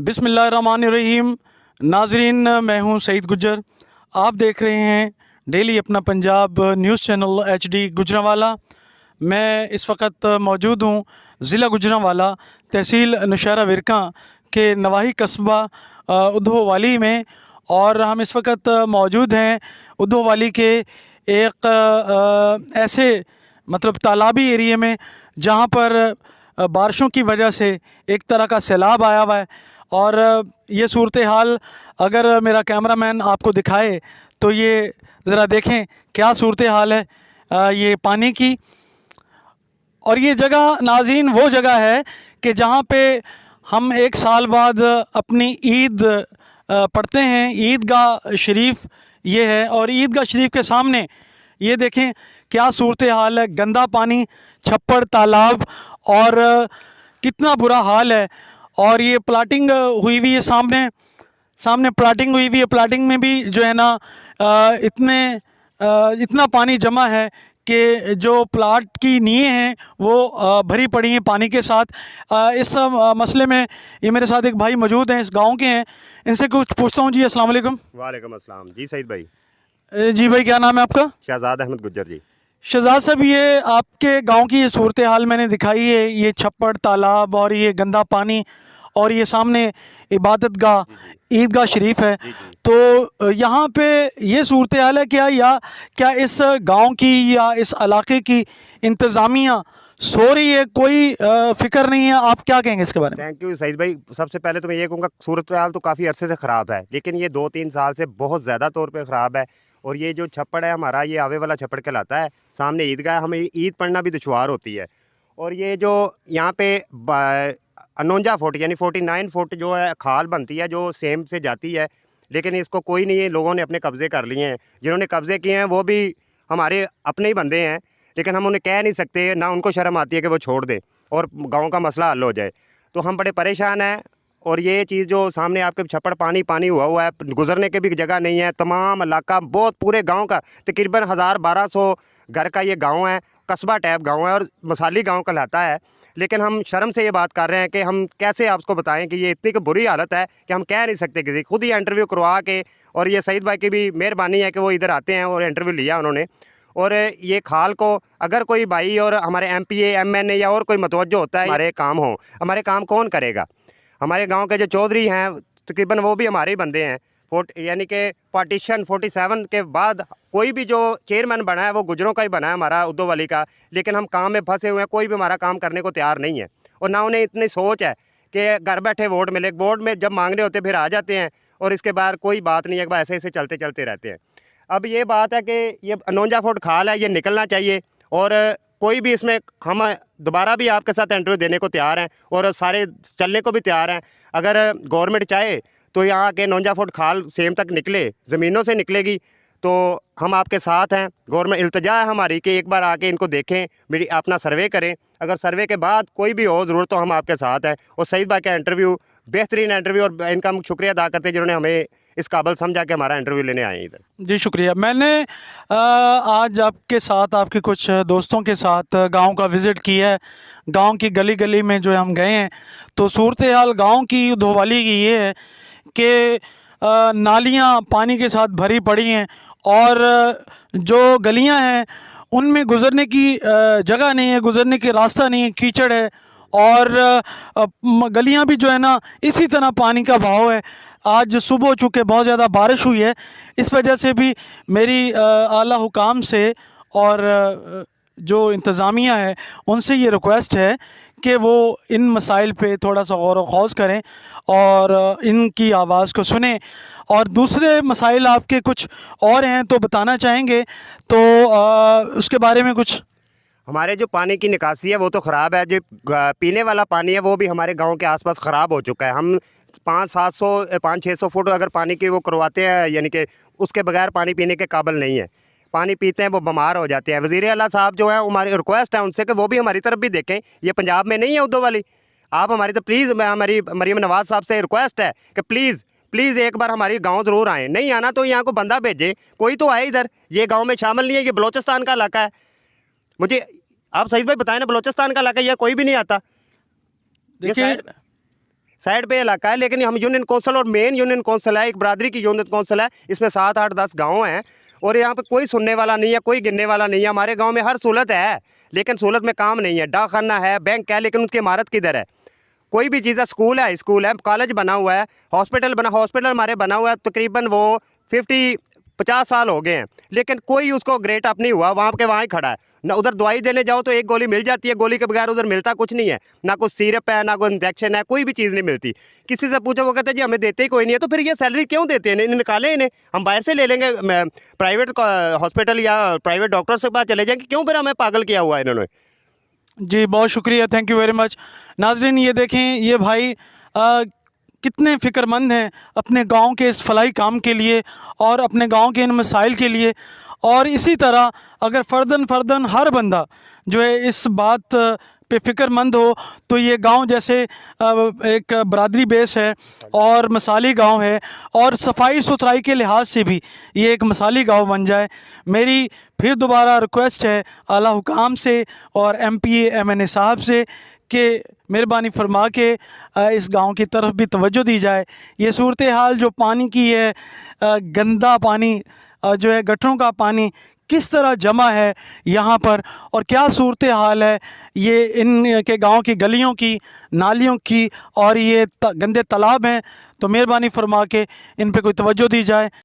बिस्मिल्लाहिर्रहमानिर्रहीम। नाजरीन, मैं हूं सईद गुज्जर। आप देख रहे हैं डेली अपना Punjab news channel HD Gujranwala. मैं इस वक्त मौजूद हूं ज़िला गुजरांवाला, तहसील नौशहरा विरकां के नवाही कस्बा उद्धोवाली में। और हम इस वक्त मौजूद हैं उद्धोवाली के एक ऐसे मतलब तालाबी एरिए में जहां पर बारिशों की वजह से एक तरह का सैलाब आया हुआ है। और ये सूरत हाल अगर मेरा कैमरामैन आपको दिखाए तो ये ज़रा देखें क्या सूरत हाल है ये पानी की। और ये जगह नाज़रीन वो जगह है कि जहाँ पे हम एक साल बाद अपनी ईद पढ़ते हैं। ईदगाह शरीफ ये है और ईदगाह शरीफ के सामने ये देखें क्या सूरत हाल है। गंदा पानी, छप्पड़, तालाब और कितना बुरा हाल है। और ये प्लाटिंग हुई हुई है, सामने प्लाटिंग हुई हुई है। प्लाटिंग में भी जो है ना इतना पानी जमा है कि जो प्लाट की नींवें हैं वो भरी पड़ी हैं पानी के साथ। इस मसले में ये मेरे साथ एक भाई मौजूद हैं, इस गांव के हैं। इनसे कुछ पूछता हूँ। जी अस्सलाम वालेकुम। वालेकुम अस्सलाम। जी सईद भाई। जी भाई, क्या नाम है आपका? शहजाद अहमद गुज्जर जी। शहजाद साहब, ये आपके गांव की ये सूरत हाल मैंने दिखाई है, ये छप्पड़, तालाब और ये गंदा पानी और ये सामने इबादत गाह ईदगाह शरीफ है। जी जी। तो यहाँ पे ये सूरत हाल है क्या इस गांव की या इस इलाके की इंतज़ामिया सो रही है? कोई फिक्र नहीं है? आप क्या कहेंगे इसके बारे में? थैंक यू सईद भाई। सबसे पहले तो मैं ये कहूँगा सूरत हाल तो काफ़ी अरसे से ख़राब है, लेकिन ये 2-3 साल से बहुत ज़्यादा तौर पे ख़राब है। और ये जो छप्पड़ है हमारा, ये आवे वाला छप्पड़ कहलाता है। सामने ईदगाह है, हमें ईद पढ़ना भी दुश्वार होती है। और ये जो यहाँ पे 49 फुट यानी 49 फुट जो है खाल बनती है जो सेम से जाती है, लेकिन इसको कोई नहीं है, लोगों ने अपने कब्ज़े कर लिए हैं। जिन्होंने कब्ज़े किए हैं वो भी हमारे अपने ही बंदे हैं, लेकिन हम उन्हें कह नहीं सकते, ना उनको शर्म आती है कि वो छोड़ दें और गांव का मसला हल हो जाए। तो हम बड़े परेशान हैं। और ये चीज़ जो सामने आपके छप्पड़ पानी पानी हुआ है, गुजरने के भी जगह नहीं है। तमाम इलाका बहुत पूरे गांव का तकरीबन 1000-1200 घर का ये गांव है, कस्बा टाइप गांव है और मसाली गांव कहलाता है। लेकिन हम शर्म से ये बात कर रहे हैं कि हम कैसे आपको बताएं कि ये इतनी बुरी हालत है कि हम कह नहीं सकते किसी। खुद ही इंटरव्यू करवा के, और ये सईद भाई की भी मेहरबानी है कि वो इधर आते हैं और इंटरव्यू लिया उन्होंने। और ये खाल को अगर कोई भाई और हमारे MPA MNA या और कोई मतवज्जो होता है हमारे काम हो, हमारे काम कौन करेगा? हमारे गांव के जो चौधरी हैं तकरीबन वो भी हमारे ही बंदे हैं। यानी कि पार्टीशन 47 के बाद कोई भी जो चेयरमैन बना है वो गुजरों का ही बना है, हमारा उद्धोवाली का। लेकिन हम काम में फंसे हुए हैं, कोई भी हमारा काम करने को तैयार नहीं है। और ना उन्हें इतनी सोच है कि घर बैठे वोट मिले। वोट में जब मांगने होते फिर आ जाते हैं और इसके बाद कोई बात नहीं है, ऐसे ऐसे चलते चलते रहते हैं। अब ये बात है कि ये 49 फुट खाल है, ये निकलना चाहिए। और कोई भी इसमें हम दोबारा भी आपके साथ इंटरव्यू देने को तैयार हैं और सारे चलने को भी तैयार हैं। अगर गवर्नमेंट चाहे तो यहाँ के 49 फुट खाल सेम तक निकले, ज़मीनों से निकलेगी, तो हम आपके साथ हैं। गवर्नमेंट इल्तजा है हमारी कि एक बार आके इनको देखें, मेरी अपना सर्वे करें। अगर सर्वे के बाद कोई भी हो ज़रूरत तो हम आपके साथ हैं। और सईद भाई का इंटरव्यू बेहतरीन इंटरव्यू, और इनका हम शुक्रिया अदा करते हैं जिन्होंने हमें इस काबिल समझा कि हमारा इंटरव्यू लेने आए इधर। जी शुक्रिया। मैंने आज आपके साथ, आपके कुछ दोस्तों के साथ गांव का विज़िट किया है। गांव की गली गली में जो हम गए हैं तो सूरत हाल गाँव की उद्धोवाली की ये है कि नालियाँ पानी के साथ भरी पड़ी हैं और जो गलियां हैं उनमें गुज़रने की जगह नहीं है, गुज़रने की रास्ता नहीं है, कीचड़ है। और गलियां भी जो है ना इसी तरह पानी का बहाव है। आज सुबह चूँकि बहुत ज़्यादा बारिश हुई है, इस वजह से भी मेरी आला हुकाम से और जो इंतज़ामिया है उनसे ये रिक्वेस्ट है कि वो इन मसाइल पे थोड़ा सा गौर व खौज़ करें और इनकी आवाज़ को सुनें। और दूसरे मसाइल आपके कुछ और हैं तो बताना चाहेंगे तो उसके बारे में कुछ? हमारे जो पानी की निकासी है वो तो ख़राब है। जो पीने वाला पानी है वो भी हमारे गांव के आसपास ख़राब हो चुका है। हम 500-600 फुट अगर पानी की वो करवाते हैं, यानी कि उसके बगैर पानी पीने के काबिल नहीं है। पानी पीते हैं वो बीमार हो जाते हैं। वज़ीर आला साहब जो है, हमारी रिक्वेस्ट है उनसे कि वो भी हमारी तरफ भी देखें। ये पंजाब में नहीं है उद्धोवाली, आप हमारी तो प्लीज़, हमारी मरीम नवाज़ साहब से रिक्वेस्ट है कि प्लीज़ एक बार हमारी गांव ज़रूर आएँ। नहीं आना तो यहाँ को बंदा भेजे, कोई तो आए इधर। ये गांव में शामिल नहीं है, ये बलोचिस्तान का इलाका है। मुझे आप सईद भाई बताएं ना, बलोचिस्तान का इलाका, यह कोई भी नहीं आता। देखिए साइड पे इलाका है, लेकिन हम यूनियन कौंसिल और मेन यूनियन कौंसिल है, एक बरादरी की यूनियन कौंसिल है, इसमें 7 8 10 गाँव हैं और यहाँ पे कोई सुनने वाला नहीं है, कोई गिनने वाला नहीं है। हमारे गाँव में हर सहूलत है लेकिन सहूलत में काम नहीं है। डाकखाना है, बैंक है, लेकिन उसकी इमारत किधर है? कोई भी चीज़ है, स्कूल है, कॉलेज बना हुआ है, हॉस्पिटल हमारे बना हुआ है, तकरीबन वो 50 साल हो गए हैं, लेकिन कोई उसको ग्रेट अप नहीं हुआ, वहाँ के वहाँ ही खड़ा है ना। उधर दवाई देने जाओ तो एक गोली मिल जाती है, गोली के बगैर उधर मिलता कुछ नहीं है, ना कोई सिरप है, ना कोई इंजेक्शन है, कोई भी चीज़ नहीं मिलती। किसी से पूछो वो कहते हैं जी हमें देते ही कोई नहीं है। तो फिर ये सैलरी क्यों देते हैं? इन्हें निकालें, इन्हें हम बाहर से ले लेंगे, प्राइवेट हॉस्पिटल या प्राइवेट डॉक्टर से पास चले जाएंगे। क्यों फिर हमें पागल किया हुआ है इन्होंने? जी बहुत शुक्रिया, थैंक यू वेरी मच। नाजरीन ये देखें, ये भाई कितने फ़िक्रमंद हैं अपने गांव के इस फलाही काम के लिए और अपने गांव के इन मसाइल के लिए। और इसी तरह अगर फ़र्दन हर बंदा जो है इस बात पे फ़िक्रमंद हो तो ये गांव जैसे एक बरादरी बेस है और मसाली गांव है और सफाई सुथराई के लिहाज से भी ये एक मसाली गांव बन जाए। मेरी फिर दोबारा रिक्वेस्ट है आला हुकाम से और MP MNA साहब से कि मेहरबानी फरमा के इस गांव की तरफ भी तवज्जो दी जाए। ये सूरत हाल जो पानी की है, गंदा पानी जो है, गटरों का पानी किस तरह जमा है यहाँ पर और क्या सूरत हाल है ये इन के गांव की गलियों की, नालियों की, और ये गंदे तालाब हैं। तो मेहरबानी फरमा के इन पे कोई तवज्जो दी जाए।